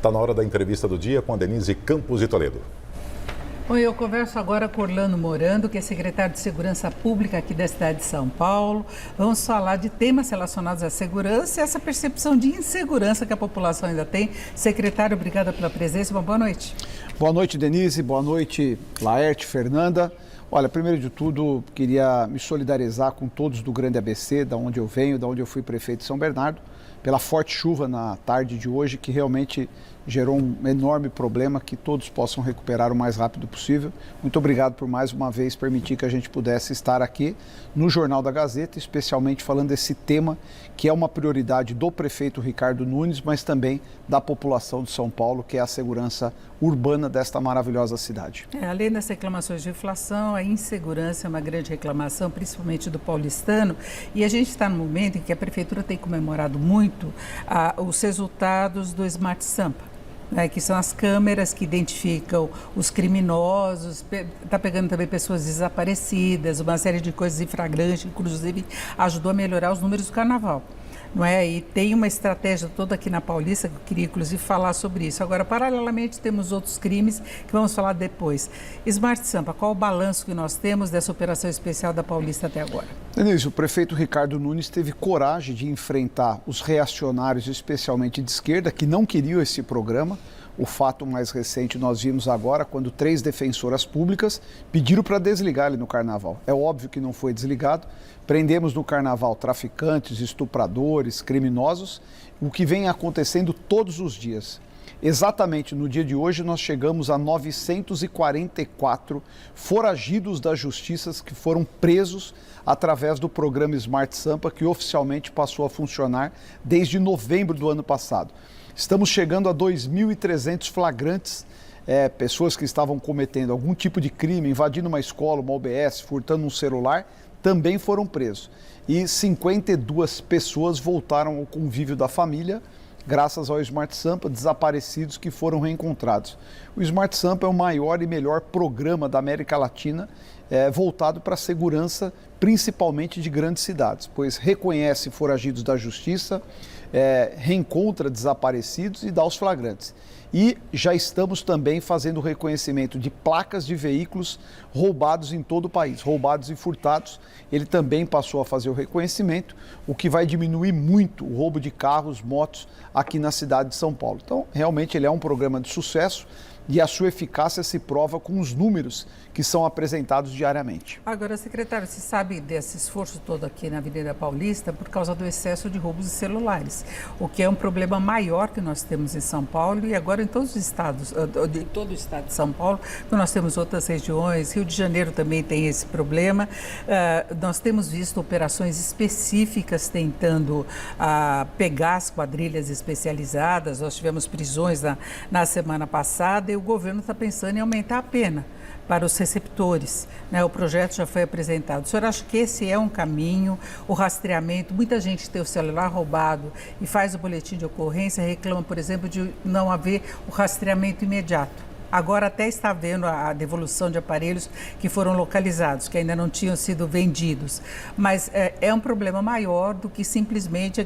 Está na hora da entrevista do dia com a Denise Campos de Toledo. Oi, eu converso agora com Orlando Morando, que é secretário de Segurança Pública aqui da cidade de São Paulo. Vamos falar de temas relacionados à segurança e essa percepção de insegurança que a população ainda tem. Secretário, obrigada pela presença. Boa noite. Boa noite, Denise. Boa noite, Laerte, Fernanda. Olha, primeiro de tudo, queria me solidarizar com todos do Grande ABC, da onde eu venho, da onde eu fui prefeito de São Bernardo, pela forte chuva na tarde de hoje, que realmente gerou um enorme problema, que todos possam recuperar o mais rápido possível. Muito obrigado por mais uma vez permitir que a gente pudesse estar aqui no Jornal da Gazeta, especialmente falando desse tema que é uma prioridade do prefeito Ricardo Nunes, mas também da população de São Paulo, que é a segurança urbana desta maravilhosa cidade. Além das reclamações de inflação, a insegurança é uma grande reclamação, principalmente do paulistano, e a gente está no momento em que a prefeitura tem comemorado muito os resultados do Smart Sampa. Que são as câmeras que identificam os criminosos, está pegando também pessoas desaparecidas, uma série de coisas em flagrante, inclusive ajudou a melhorar os números do carnaval. Não é? E tem uma estratégia toda aqui na Paulista, que eu queria inclusive falar sobre isso. Agora, paralelamente, temos outros crimes que vamos falar depois. Smart Sampa, qual o balanço que nós temos dessa operação especial da Paulista até agora? Denise, o prefeito Ricardo Nunes teve coragem de enfrentar os reacionários, especialmente de esquerda, que não queriam esse programa. O fato mais recente nós vimos agora, quando 3 defensoras públicas pediram para desligar ele no carnaval. É óbvio que não foi desligado. Prendemos no carnaval traficantes, estupradores, criminosos, o que vem acontecendo todos os dias. Exatamente no dia de hoje nós chegamos a 944 foragidos da justiça que foram presos através do programa Smart Sampa, que oficialmente passou a funcionar desde novembro do ano passado. Estamos chegando a 2.300 flagrantes, pessoas que estavam cometendo algum tipo de crime, invadindo uma escola, uma UBS, furtando um celular, também foram presos. E 52 pessoas voltaram ao convívio da família, graças ao Smart Sampa, desaparecidos que foram reencontrados. O Smart Sampa é o maior e melhor programa da América Latina, voltado para a segurança, principalmente de grandes cidades, pois reconhece foragidos da justiça, reencontra desaparecidos e dá os flagrantes. E já estamos também fazendo o reconhecimento de placas de veículos roubados em todo o país, roubados e furtados. Ele também passou a fazer o reconhecimento, o que vai diminuir muito o roubo de carros, motos aqui na cidade de São Paulo. Então, realmente ele é um programa de sucesso e a sua eficácia se prova com os números que são apresentados diariamente. Agora, secretário, você sabe desse esforço todo aqui na Avenida Paulista por causa do excesso de roubos de celulares, o que é um problema maior que nós temos em São Paulo e agora em todos os estados, de todo o estado de São Paulo, nós temos outras regiões, Rio de Janeiro também tem esse problema. Nós temos visto operações específicas tentando pegar as quadrilhas especializadas, nós tivemos prisões na semana passada e o governo está pensando em aumentar a pena para os receptores, né? O projeto já foi apresentado. O senhor acha que esse é um caminho, o rastreamento? Muita gente tem o celular roubado e faz o boletim de ocorrência, reclama, por exemplo, de não haver o rastreamento imediato. Agora até está havendo a devolução de aparelhos que foram localizados, que ainda não tinham sido vendidos. Mas é um problema maior do que simplesmente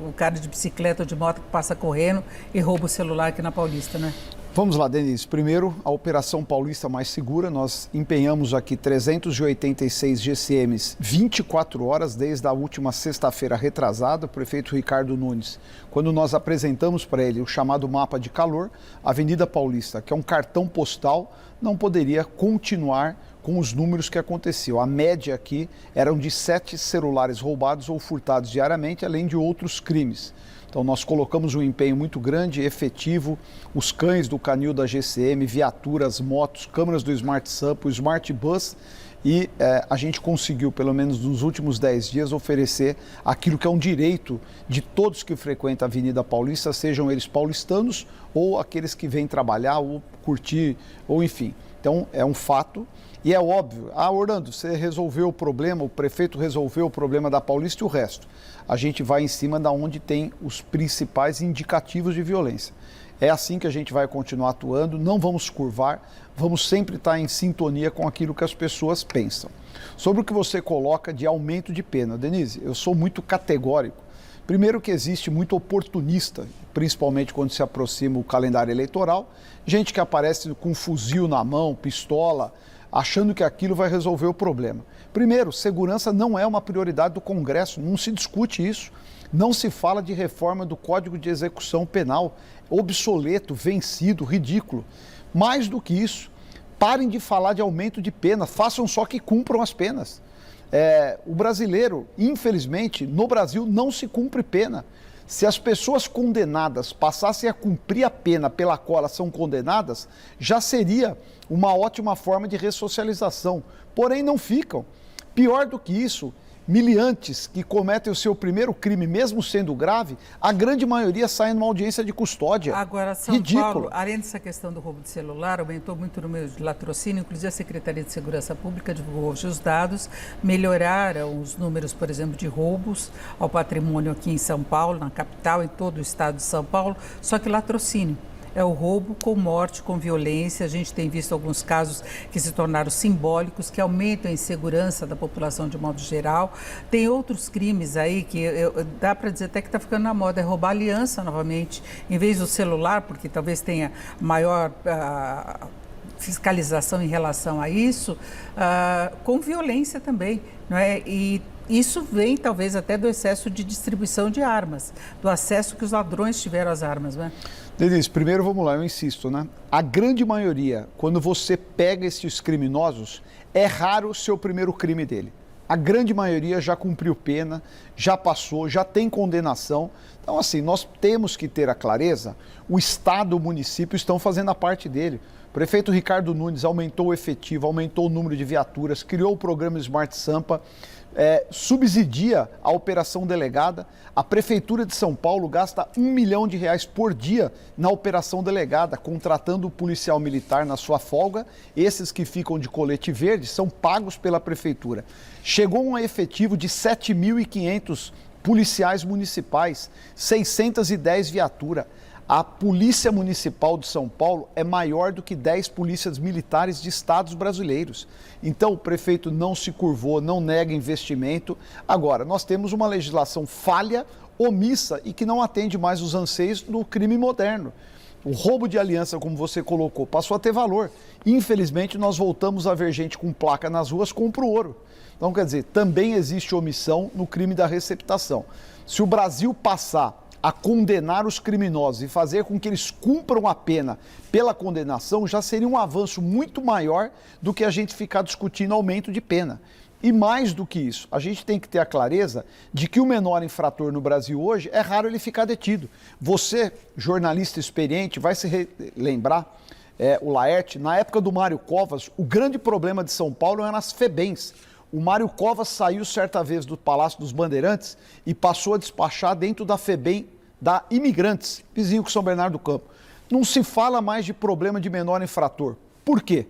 o cara de bicicleta ou de moto que passa correndo e rouba o celular aqui na Paulista, né? Vamos lá, Denise. Primeiro, a Operação Paulista Mais Segura. Nós empenhamos aqui 386 GCMs 24 horas desde a última sexta-feira retrasada. O prefeito Ricardo Nunes, quando nós apresentamos para ele o chamado mapa de calor, a Avenida Paulista, que é um cartão postal, não poderia continuar com os números que aconteciam. A média aqui eram de 7 celulares roubados ou furtados diariamente, além de outros crimes. Então nós colocamos um empenho muito grande, efetivo, os cães do canil da GCM, viaturas, motos, câmeras do Smart Sampa, o Smart Bus e a gente conseguiu, pelo menos nos últimos 10 dias, oferecer aquilo que é um direito de todos que frequentam a Avenida Paulista, sejam eles paulistanos ou aqueles que vêm trabalhar ou curtir, ou enfim. Então é um fato. E é óbvio, Orlando, você resolveu o problema, o prefeito resolveu o problema da Paulista e o resto. A gente vai em cima da onde tem os principais indicativos de violência. É assim que a gente vai continuar atuando, não vamos curvar, vamos sempre estar em sintonia com aquilo que as pessoas pensam. Sobre o que você coloca de aumento de pena, Denise, eu sou muito categórico. Primeiro que existe muito oportunista, principalmente quando se aproxima o calendário eleitoral, gente que aparece com um fuzil na mão, pistola, achando que aquilo vai resolver o problema. Primeiro, segurança não é uma prioridade do Congresso, não se discute isso. Não se fala de reforma do Código de Execução Penal, obsoleto, vencido, ridículo. Mais do que isso, parem de falar de aumento de pena, façam só que cumpram as penas. O brasileiro, infelizmente, no Brasil não se cumpre pena. Se as pessoas condenadas passassem a cumprir a pena pela qual elas são condenadas, já seria uma ótima forma de ressocialização. Porém, não ficam. Pior do que isso, miliantes que cometem o seu primeiro crime, mesmo sendo grave, a grande maioria sai numa audiência de custódia. Agora, São Ridículo. Paulo, além dessa questão do roubo de celular, aumentou muito o número de latrocínio, inclusive a Secretaria de Segurança Pública divulgou hoje os dados, melhoraram os números, por exemplo, de roubos ao patrimônio aqui em São Paulo, na capital, em todo o estado de São Paulo, só que latrocínio. É o roubo com morte, com violência. A gente tem visto alguns casos que se tornaram simbólicos, que aumentam a insegurança da população de modo geral. Tem outros crimes aí que dá para dizer até que está ficando na moda, é roubar aliança novamente, em vez do celular, porque talvez tenha maior fiscalização em relação a isso, com violência também, não é? E isso vem talvez até do excesso de distribuição de armas, do acesso que os ladrões tiveram às armas, não é? Denise, primeiro vamos lá, eu insisto, né? A grande maioria, quando você pega esses criminosos, é raro o seu primeiro crime dele. A grande maioria já cumpriu pena, já passou, já tem condenação. Então, assim, nós temos que ter a clareza, o Estado, o município estão fazendo a parte dele. O prefeito Ricardo Nunes aumentou o efetivo, aumentou o número de viaturas, criou o programa Smart Sampa, subsidia a operação delegada. A Prefeitura de São Paulo gasta R$ 1 milhão por dia na operação delegada, contratando o policial militar na sua folga. Esses que ficam de colete verde são pagos pela Prefeitura. Chegou um efetivo de 7.500 policiais municipais, 610 viaturas. A Polícia Municipal de São Paulo é maior do que 10 polícias militares de estados brasileiros. Então, o prefeito não se curvou, não nega investimento. Agora, nós temos uma legislação falha, omissa e que não atende mais os anseios do crime moderno. O roubo de aliança, como você colocou, passou a ter valor. Infelizmente, nós voltamos a ver gente com placa nas ruas compra o ouro. Então, quer dizer, também existe omissão no crime da receptação. Se o Brasil passar a condenar os criminosos e fazer com que eles cumpram a pena pela condenação, já seria um avanço muito maior do que a gente ficar discutindo aumento de pena. E mais do que isso, a gente tem que ter a clareza de que o menor infrator no Brasil hoje, é raro ele ficar detido. Você, jornalista experiente, vai se lembrar, o Laerte, na época do Mário Covas, o grande problema de São Paulo eram as FEBEMs. O Mário Covas saiu certa vez do Palácio dos Bandeirantes e passou a despachar dentro da FEBEM da Imigrantes, vizinho com São Bernardo do Campo. Não se fala mais de problema de menor infrator. Por quê?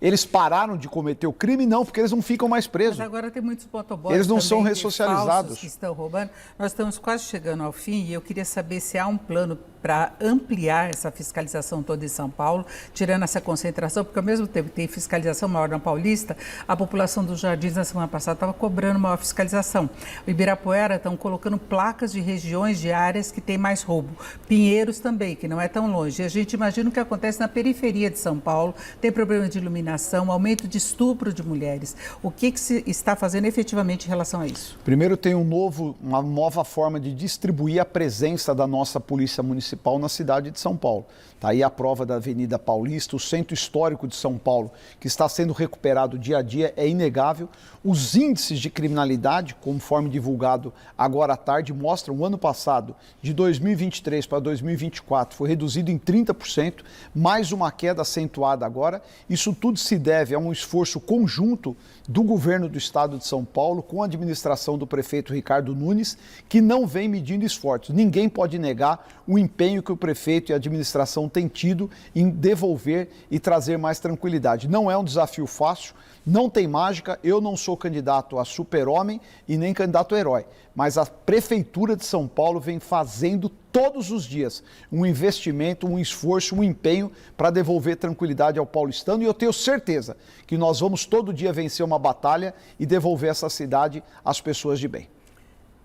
Eles pararam de cometer o crime? Não, porque eles não ficam mais presos. Mas agora tem muitos motoboys. Eles não também, são ressocializados. Que estão roubando. Nós estamos quase chegando ao fim e eu queria saber se há um plano para ampliar essa fiscalização toda em São Paulo, tirando essa concentração, porque ao mesmo tempo que tem fiscalização maior na Paulista, a população dos Jardins na semana passada estava cobrando maior fiscalização. O Ibirapuera estão colocando placas de regiões, de áreas que tem mais roubo. Pinheiros também, que não é tão longe. E a gente imagina o que acontece na periferia de São Paulo, tem problema de iluminação, aumento de estupro de mulheres. O que se está fazendo efetivamente em relação a isso? Primeiro, tem uma nova forma de distribuir a presença da nossa Polícia Municipal na cidade de São Paulo. Está aí a prova da Avenida Paulista, o centro histórico de São Paulo, que está sendo recuperado dia a dia, é inegável. Os índices de criminalidade, conforme divulgado agora à tarde, mostram o ano passado, de 2023 para 2024, foi reduzido em 30%, mais uma queda acentuada agora. Isso tudo se deve a um esforço conjunto do governo do estado de São Paulo, com a administração do prefeito Ricardo Nunes, que não vem medindo esforços. Ninguém pode negar o empenho que o prefeito e a administração têm tido em devolver e trazer mais tranquilidade. Não é um desafio fácil, não tem mágica, eu não sou candidato a super-homem e nem candidato a herói, mas a Prefeitura de São Paulo vem fazendo todos os dias um investimento, um esforço, um empenho para devolver tranquilidade ao paulistano, e eu tenho certeza que nós vamos todo dia vencer uma batalha e devolver essa cidade às pessoas de bem.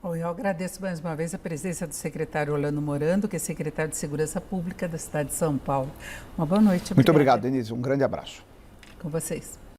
Bom, eu agradeço mais uma vez a presença do secretário Orlando Morando, que é secretário de Segurança Pública da cidade de São Paulo. Uma boa noite. Muito obrigado, Denise. Um grande abraço. Com vocês.